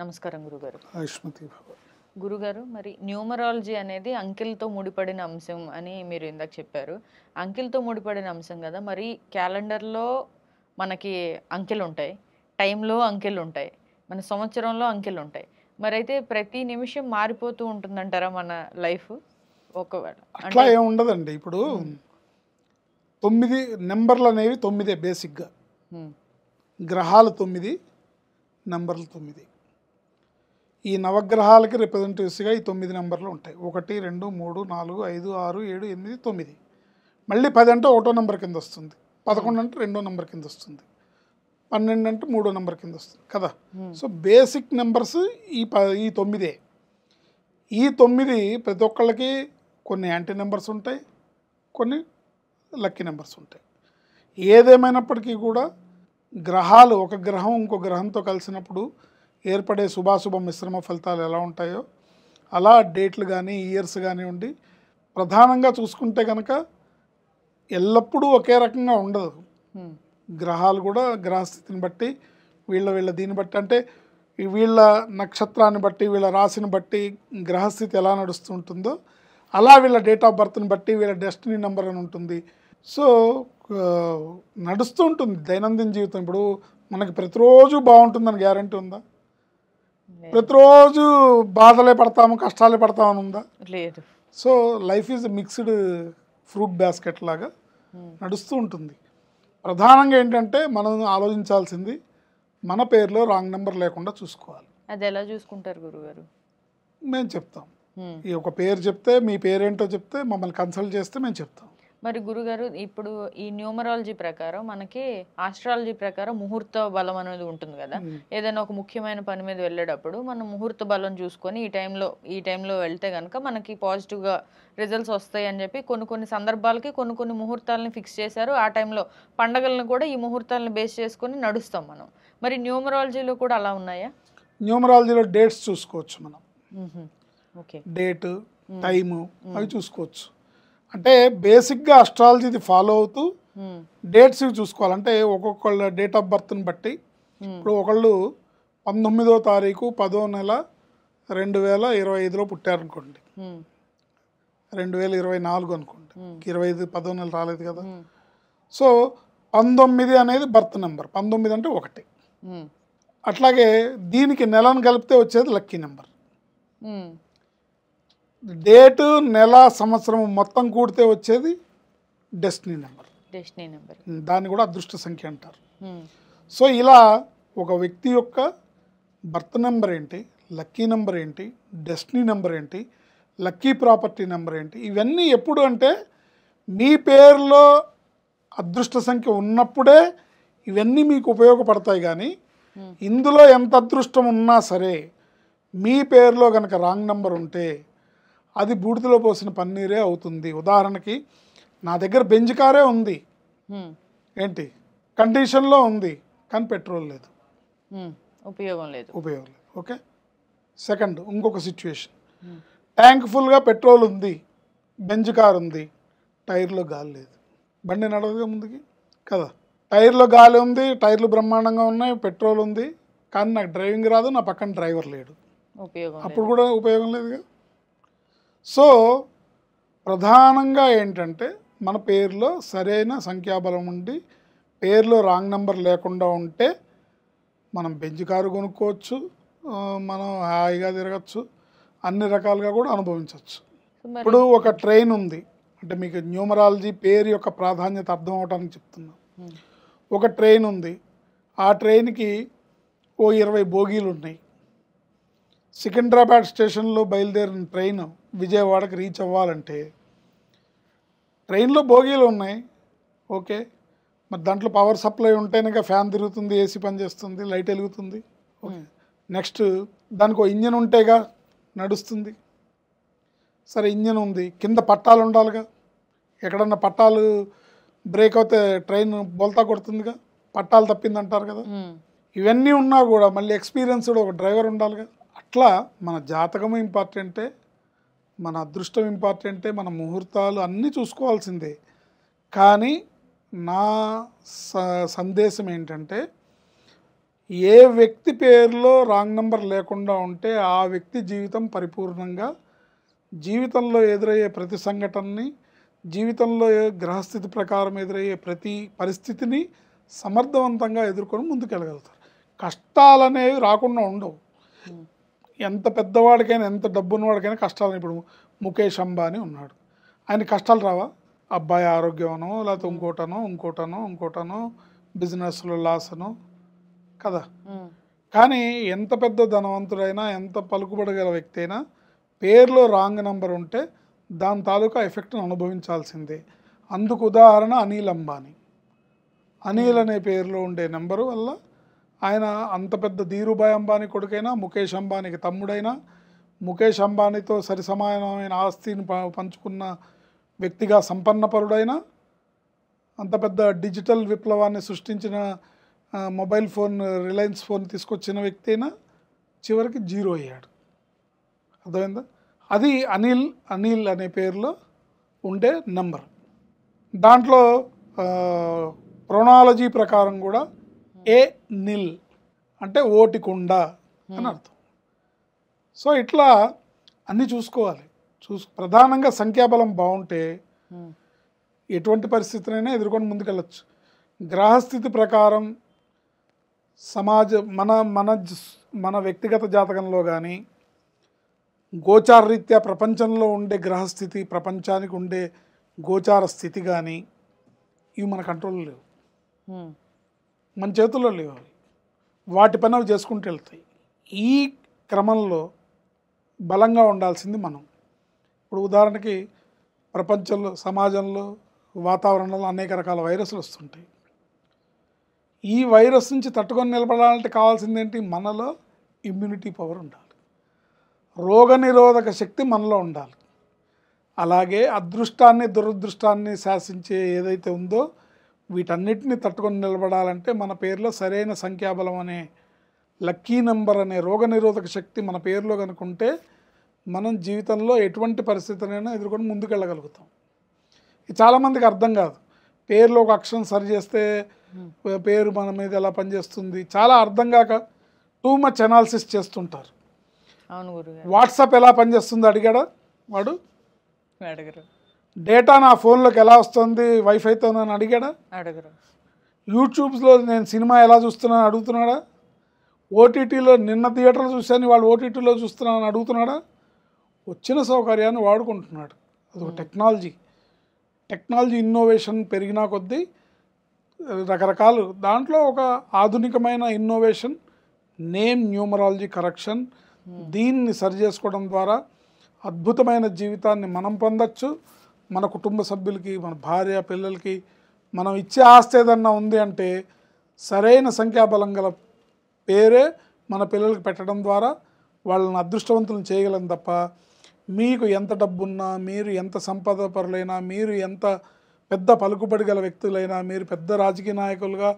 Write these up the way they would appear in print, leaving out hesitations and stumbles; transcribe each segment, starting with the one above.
నమస్కారం గురుగారు. ఆయుష్మతి భవ. గురుగారు, మరి న్యూమరాలజీ అనేది అంకెలతో ముడిపడిన అంశం అని మీరు ఇందాక చెప్పారు. అంకెలతో ముడిపడిన అంశం కదా, మరి క్యాలెండర్లో మనకి అంకెలు ఉంటాయి, టైంలో అంకెలు ఉంటాయి, మన సంవత్సరంలో అంకెలు ఉంటాయి. మరి అయితే ప్రతి నిమిషం మారిపోతూ ఉంటుందంటారా మన లైఫ్? ఒకవేళ అట్లా ఏమి ఉండదండి. ఇప్పుడు 9 నెంబర్లు అనేవి 9 బేసిక్గా. గ్రహాలు 9, నెంబర్లు 9. ఈ నవగ్రహాలకి రిప్రజెంటేటివ్స్గా ఈ 9 నెంబర్లు ఉంటాయి. 1, 2, 3, 4, 5, 6, 7, 8, 9. మళ్ళీ 10 అంటే 1వ నెంబర్ కింద వస్తుంది, 11 అంటే 2వ నెంబర్ కింద వస్తుంది, 12 అంటే 3వ నెంబర్ కింద వస్తుంది కదా. సో బేసిక్ నెంబర్స్ ఈ 9. ఈ 9 ప్రతి ఒక్కళ్ళకి కొన్ని యాంటీ నెంబర్స్ ఉంటాయి, కొన్ని లక్కీ నెంబర్స్ ఉంటాయి. ఏదేమైనప్పటికీ కూడా గ్రహాలు ఒక గ్రహం ఇంకో గ్రహంతో కలిసినప్పుడు ఏర్పడే శుభాశుభ మిశ్రమ ఫలితాలు ఎలా ఉంటాయో అలా డేట్లు కానీ ఇయర్స్ కానివ్వండి, ప్రధానంగా చూసుకుంటే కనుక ఎల్లప్పుడూ ఒకే రకంగా ఉండదు. గ్రహాలు కూడా గ్రహస్థితిని బట్టి వీళ్ళ దీన్ని బట్టి, అంటే వీళ్ళ నక్షత్రాన్ని బట్టి వీళ్ళ రాశిని బట్టి గ్రహస్థితి ఎలా నడుస్తుంటుందో అలా వీళ్ళ డేట్ ఆఫ్ బర్త్ని బట్టి వీళ్ళ డెస్టినీ నెంబర్ అని ఉంటుంది. సో నడుస్తూ ఉంటుంది దైనందిన జీవితం. ఇప్పుడు మనకి ప్రతిరోజు బాగుంటుందని గ్యారంటీ ఉందా? ప్రతిరోజు బాధలే పడతాము, కష్టాలే పడతామని ఉందా? లేదు. So life is mixed fruit basket లాగా నడుస్తూ ఉంటుంది. ప్రధానంగా ఏంటంటే మనం ఆలోచించాల్సింది మన పేరులో రాంగ్ నెంబర్ లేకుండా చూసుకోవాలి. అది ఎలా చూసుకుంటారు గురుగారు? మేము చెప్తాం. ఈ ఒక పేరు చెప్తే, మీ పేరేంటో చెప్తే మమ్మల్ని కన్సల్ట్ చేస్తే మేము చెప్తాం. మరి గురుగారు, ఇప్పుడు ఈ న్యూమరాలజీ ప్రకారం మనకి ఆస్ట్రాలజీ ప్రకారం ముహూర్త బలం అనేది ఉంటుంది కదా. ఏదైనా ఒక ముఖ్యమైన పని మీద వెళ్ళేటప్పుడు మనం ముహూర్త బలం చూసుకొని ఈ టైంలో వెళ్తే కనుక మనకి పాజిటివ్గా రిజల్ట్స్ వస్తాయి అని చెప్పి కొన్ని సందర్భాలకి కొన్ని ముహూర్తాలను ఫిక్స్ చేశారు. ఆ టైంలో పండగలను కూడా ఈ ముహూర్తాలను బేస్ చేసుకొని నడుస్తాం మనం. మరి న్యూమరాలజీలో కూడా అలా ఉన్నాయా? న్యూమరాలజీలో డేట్స్ చూసుకోవచ్చు మనం. ఓకే, డేటు, టైము అవి చూసుకోవచ్చు. అంటే బేసిక్గా అస్ట్రాలజీది ఫాలో అవుతూ డేట్స్ ఇవి చూసుకోవాలి. అంటే ఒక్కొక్కళ్ళ డేట్ ఆఫ్ బర్త్ని బట్టి, ఇప్పుడు ఒకళ్ళు 19వ తారీఖు 10వ నెల 2025లో పుట్టారనుకోండి, 2024 అనుకోండి, 25 10వ నెల రాలేదు కదా. సో 19 అనేది బర్త్ నెంబర్, 19 అంటే 1. అట్లాగే దీనికి నెలను కలిపితే వచ్చేది లక్కీ నెంబర్. డేటు, నెల, సంవత్సరం మొత్తం కూడితే వచ్చేది డెస్టినీ నెంబర్. దాన్ని కూడా అదృష్ట సంఖ్య అంటారు. సో ఇలా ఒక వ్యక్తి యొక్క బర్త్ నెంబర్ ఏంటి, లక్కీ నెంబర్ ఏంటి, డెస్టినీ నెంబర్ ఏంటి, లక్కీ ప్రాపర్టీ నెంబర్ ఏంటి, ఇవన్నీ ఎప్పుడు అంటే మీ పేరులో అదృష్ట సంఖ్య ఉన్నప్పుడే ఇవన్నీ మీకు ఉపయోగపడతాయి. కానీ ఇందులో ఎంత అదృష్టం ఉన్నా సరే మీ పేరులో కనుక రాంగ్ నెంబర్ ఉంటే అది బూడిదలో పోసిన పన్నీరే అవుతుంది. ఉదాహరణకి నా దగ్గర బెంజ్ కారే ఉంది, ఏంటి కండిషన్లో ఉంది, కానీ పెట్రోల్ లేదు, ఉపయోగం లేదు. ఓకే. సెకండ్ ఇంకొక సిచ్యువేషన్, ట్యాంక్ ఫుల్గా పెట్రోల్ ఉంది, బెంజ్ కార్ ఉంది, టైర్లో గాలి లేదు, బండి నడవదుగా ముందుకి కదా. టైర్లో గాలి ఉంది, టైర్లు బ్రహ్మాండంగా ఉన్నాయి, పెట్రోల్ ఉంది, కానీ నాకు డ్రైవింగ్ రాదు, నా పక్కన డ్రైవర్ లేడు, అప్పుడు కూడా ఉపయోగం లేదుగా. సో ప్రధానంగా ఏంటంటే మన పేరులో సరైన సంఖ్యాబలం ఉండి పేరులో రాంగ్ నెంబర్ లేకుండా ఉంటే మనం బెంజ్ కారు కొనుక్కోవచ్చు, మనం హాయిగా తిరగచ్చు, అన్ని రకాలుగా కూడా అనుభవించవచ్చు. ఇప్పుడు ఒక ట్రైన్ ఉంది అంటే మీకు న్యూమరాలజీ పేరు యొక్క ప్రాధాన్యత అర్థం అవడానికి చెప్తున్నాం. ఒక ట్రైన్ ఉంది, ఆ ట్రైన్కి 20 బోగీలు ఉన్నాయి. సికింద్రాబాద్ స్టేషన్లో బయలుదేరిన ట్రైన్ విజయవాడకి రీచ్ అవ్వాలంటే ట్రైన్లో బోగీలు ఉన్నాయి, ఓకే. మరి దాంట్లో పవర్ సప్లై ఉంటేనే ఫ్యాన్ తిరుగుతుంది, ఏసీ పనిచేస్తుంది, లైట్ వెలుగుతుంది, ఓకే. నెక్స్ట్ దానికి ఒక ఇంజన్ ఉంటేగా నడుస్తుంది. సరే ఇంజన్ ఉంది, కింద పట్టాలు ఉండాలిగా, ఎక్కడన్నా పట్టాలు బ్రేక్ అవుతే ట్రైన్ బోల్తా కొడుతుందిగా, పట్టాలు తప్పిందంటారు కదా. ఇవన్నీ ఉన్నా కూడా మళ్ళీ ఎక్స్పీరియన్స్డ్ ఒక డ్రైవర్ ఉండాలిగా. అట్లా మన జాతకం ఇంపార్టెంటే, మన అదృష్టం ఇంపార్టెంటే, మన ముహూర్తాలు అన్నీ చూసుకోవాల్సిందే. కానీ నా సందేశం ఏంటంటే ఏ వ్యక్తి పేరులో రాంగ్ నెంబర్ లేకుండా ఉంటే ఆ వ్యక్తి జీవితం పరిపూర్ణంగా జీవితంలో ఎదురయ్యే ప్రతి సంఘటనని, జీవితంలో గ్రహస్థితి ప్రకారం ఎదురయ్యే ప్రతి పరిస్థితిని సమర్థవంతంగా ఎదుర్కొని ముందుకెళ్ళగలుగుతారు. కష్టాలనేవి రాకుండా ఉండవు. ఎంత పెద్దవాడికైనా, ఎంత డబ్బున్నవాడికైనా కష్టాలు. ఇప్పుడు ముఖేష్ అంబానీ ఉన్నాడు, ఆయన కష్టాలు రావా? అబ్బాయి ఆరోగ్యమనో, లేకపోతే ఇంకోటనో బిజినెస్లో లాస్ అనో కదా. కానీ ఎంత పెద్ద ధనవంతుడైనా, ఎంత పలుకుబడగల వ్యక్తి అయినా పేరులో రాంగ్ నెంబర్ ఉంటే దాని తాలూకా ఎఫెక్ట్ను అనుభవించాల్సిందే. అందుకు ఉదాహరణ అనిల్ అంబానీ. అనిల్ అనే పేరులో ఉండే నెంబరు వల్ల ఆయన అంత పెద్ద ధీరుభాయ్ అంబానీ కొడుకైనా, ముఖేష్ అంబానీకి తమ్ముడైనా, ముఖేష్ అంబానీతో సరిసమానమైన ఆస్తిని పంచుకున్న వ్యక్తిగా సంపన్నపరుడైనా, అంత పెద్ద డిజిటల్ విప్లవాన్ని సృష్టించిన మొబైల్ ఫోన్, రిలయన్స్ ఫోన్ తీసుకొచ్చిన వ్యక్తి అయినా చివరికి జీరో అయ్యాడు. అర్థమైందా? అది అనిల్ అనే పేరులో ఉండే నెంబర్. దాంట్లో ప్రొనాలజీ ప్రకారం కూడా ఏ నిల్ అంటే ఓటికుండ అని అర్థం. సో ఇట్లా అన్నీ చూసుకోవాలి. ప్రధానంగా సంఖ్యాబలం బాగుంటే ఎటువంటి పరిస్థితినైనా ఎదుర్కొని ముందుకెళ్ళచ్చు. గ్రహస్థితి ప్రకారం మన వ్యక్తిగత జాతకంలో కానీ, గోచార రీత్యా ప్రపంచంలో ఉండే గ్రహస్థితి, ప్రపంచానికి ఉండే గోచార స్థితి కానీ ఇవి మన కంట్రోల్లో లేవు, మన చేతుల్లో లేవు. అవి వాటి పని అవి చేసుకుంటూ వెళ్తాయి. ఈ క్రమంలో బలంగా ఉండాల్సింది మనం. ఇప్పుడు ఉదాహరణకి ప్రపంచంలో, సమాజంలో, వాతావరణంలో అనేక రకాల వైరస్లు వస్తుంటాయి. ఈ వైరస్ నుంచి తట్టుకొని నిలబడాలంటే కావాల్సింది ఏంటి? మనలో ఇమ్యూనిటీ పవర్ ఉండాలి, రోగనిరోధక శక్తి మనలో ఉండాలి. అలాగే అదృష్టాన్ని, దురదృష్టాన్ని శాసించే ఏదైతే ఉందో వీటన్నిటిని తట్టుకొని నిలబడాలంటే మన పేరులో సరైన సంఖ్యాబలం అనే లక్కీ నెంబర్ అనే రోగనిరోధక శక్తి మన పేరులో కనుకుంటే మనం జీవితంలో ఎటువంటి పరిస్థితినైనా ఎదుర్కొని ముందుకెళ్ళగలుగుతాం. ఇది చాలామందికి అర్థం కాదు. పేరులో ఒక అక్షరం సరి చేస్తే పేరు మన మీద ఎలా పనిచేస్తుంది చాలా అర్థం కాక టూ మచ్ అనాలిసిస్ చేస్తుంటారు. అవును గురుగారు. వాట్సాప్ ఎలా పనిచేస్తుంది అడిగాడా వాడు? అడగరు. డేటా నా ఫోన్లోకి ఎలా వస్తుంది వైఫైతో అని అడిగాడా? అడగరు. యూట్యూబ్స్లో నేను సినిమా ఎలా చూస్తున్నాను అడుగుతున్నాడా? ఓటీటీలో నిన్న థియేటర్లో చూశాను వాళ్ళు ఓటీటీలో చూస్తున్నాను అడుగుతున్నాడా? వచ్చిన సౌకర్యాన్ని వాడుకుంటున్నాడు. అదొక టెక్నాలజీ ఇన్నోవేషన్ పెరిగినా కొద్దీ రకరకాలు. దాంట్లో ఒక ఆధునికమైన ఇన్నోవేషన్ నేమ్ న్యూమరాలజీ కరెక్షన్. దీన్ని సరి చేసుకోవడం ద్వారా అద్భుతమైన జీవితాన్ని మనం పొందొచ్చు. మన కుటుంబ సభ్యులకి, మన భార్య పిల్లలకి మనం ఇచ్చే ఆస్తి ఏదన్నా ఉంది అంటే సరైన సంఖ్యాబలం గల పేరే మన పిల్లలకి పెట్టడం ద్వారా వాళ్ళని అదృష్టవంతులను చేయగలం తప్ప మీకు ఎంత డబ్బున్నా, మీరు ఎంత సంపద పరులైనా, మీరు ఎంత పెద్ద పలుకుబడి గల వ్యక్తులైనా, మీరు పెద్ద రాజకీయ నాయకులుగా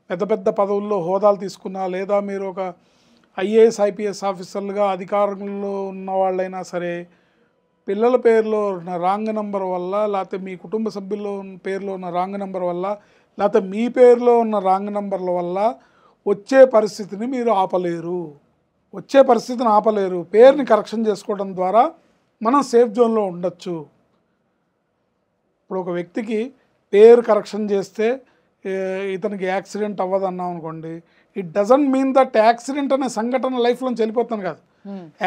పెద్ద పెద్ద పదవుల్లో హోదాలు తీసుకున్నా, లేదా మీరు ఒక ఐఏఎస్ ఐపీఎస్ ఆఫీసర్లుగా అధికారంలో ఉన్న వాళ్ళైనా సరే పిల్లల పేరులో ఉన్న రాంగ్ నెంబర్ వల్ల, లేకపోతే మీ కుటుంబ సభ్యుల్లో పేరులో ఉన్న రాంగ్ నెంబర్ వల్ల, లేకపోతే మీ పేరులో ఉన్న రాంగ్ నెంబర్ల వల్ల వచ్చే పరిస్థితిని మీరు ఆపలేరు. పేరుని కరెక్షన్ చేసుకోవడం ద్వారా మనం సేఫ్ జోన్లో ఉండొచ్చు. ఇప్పుడు ఒక వ్యక్తికి పేరు కరెక్షన్ చేస్తే ఇతనికి యాక్సిడెంట్ అవ్వదు అన్నాం అనుకోండి, it doesn't mean that accident అనే సంఘటన లైఫ్లోంచి వెళ్ళిపోతాను కాదు.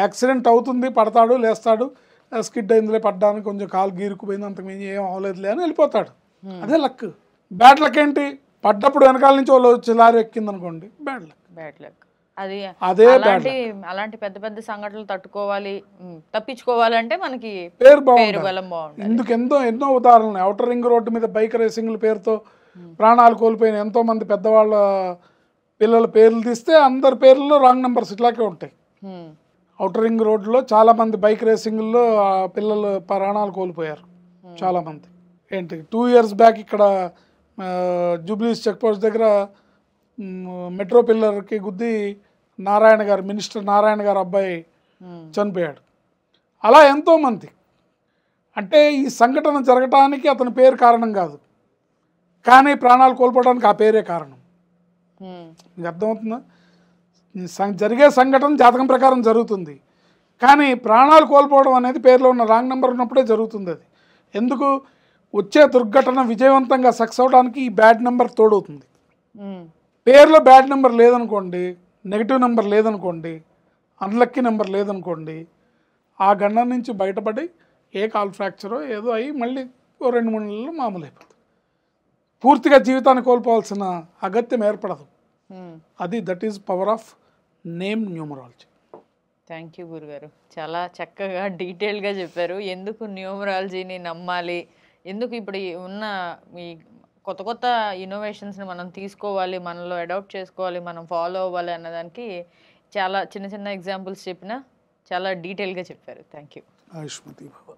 యాక్సిడెంట్ అవుతుంది, పడతాడు, లేస్తాడు, స్కిడ్ అయిందిలే, పడ్డానికి కొంచెం కాలు గీరుకుపోయింది, అంతకుమించి ఏం అవ్వలేదులే అని వెళ్ళిపోతాడు. అదే లక్. బ్యాడ్ లక్ ఏంటి? పడ్డప్పుడు వెనకాల నుంచి వాళ్ళు వచ్చి లారీ ఎక్కింది అనుకోండి, బ్యాడ్ లక్. అది అదే అలాంటి పెద్ద పెద్ద సంఘటనలు తప్పించుకోవాలంటే మనకి పేరు బలం బాగుంటుంది. ఇందుకు ఎన్నో ఉదాహరణలు. ఔటర్ రింగ్ రోడ్డు మీద బైక్ రేసింగ్ల పేరుతో ప్రాణాలు కోల్పోయిన ఎంతో మంది పెద్దవాళ్ళ పిల్లల పేర్లు తీస్తే అందరి పేర్లలో రాంగ్ నెంబర్స్ ఇట్లాగే ఉంటాయి. ఔటర్ రింగ్ రోడ్లో చాలా మంది బైక్ రేసింగ్లో పిల్లలు ప్రాణాలు కోల్పోయారు చాలా మంది. ఏంటి 2 years బ్యాక్ ఇక్కడ జూబ్లీస్ చెక్ పోస్ట్ దగ్గర మెట్రో పిల్లర్కి గుద్ది మినిస్టర్ నారాయణ గారు అబ్బాయి చనిపోయాడు. అలా ఎంతోమంది. అంటే ఈ సంఘటన జరగటానికి అతని పేరు కారణం కాదు, కానీ ప్రాణాలు కోల్పోవడానికి ఆ పేరే కారణం. మీకు అర్థమవుతుందా? జరిగే సంఘటన జాతకం ప్రకారం జరుగుతుంది, కానీ ప్రాణాలు కోల్పోవడం అనేది పేరులో ఉన్న రాంగ్ నెంబర్ ఉన్నప్పుడే జరుగుతుంది. అది ఎందుకు? వచ్చే దుర్ఘటన విజయవంతంగా సక్సెస్ అవడానికి ఈ బ్యాడ్ నెంబర్ తోడవుతుంది. పేరులో బ్యాడ్ నెంబర్ లేదనుకోండి, నెగిటివ్ నెంబర్ లేదనుకోండి, అన్లక్కీ నెంబర్ లేదనుకోండి, ఆ గండం నుంచి బయటపడి ఏ కాల్ ఫ్రాక్చరో ఏదో అయ్యి మళ్ళీ 2-3 నెలల్లో మామూలు అయిపోతుంది. పూర్తిగా జీవితాన్ని కోల్పోవాల్సిన అగత్యం ఏర్పడదు. అది that is power of name numerology. Thank you గురుగారు, చాలా చక్కగా డీటెయిల్గా చెప్పారు. ఎందుకు న్యూమరాలజీని నమ్మాలి, ఎందుకు ఇప్పుడు ఉన్న ఈ కొత్త కొత్త ఇన్నోవేషన్స్ని మనం తీసుకోవాలి, మనలో అడాప్ట్ చేసుకోవాలి, మనం ఫాలో అవ్వాలి అన్నదానికి చాలా చిన్న చిన్న ఎగ్జాంపుల్స్ చెప్పిన చాలా డీటెయిల్గా చెప్పారు. Thank you. ఆయుష్మతి భవ.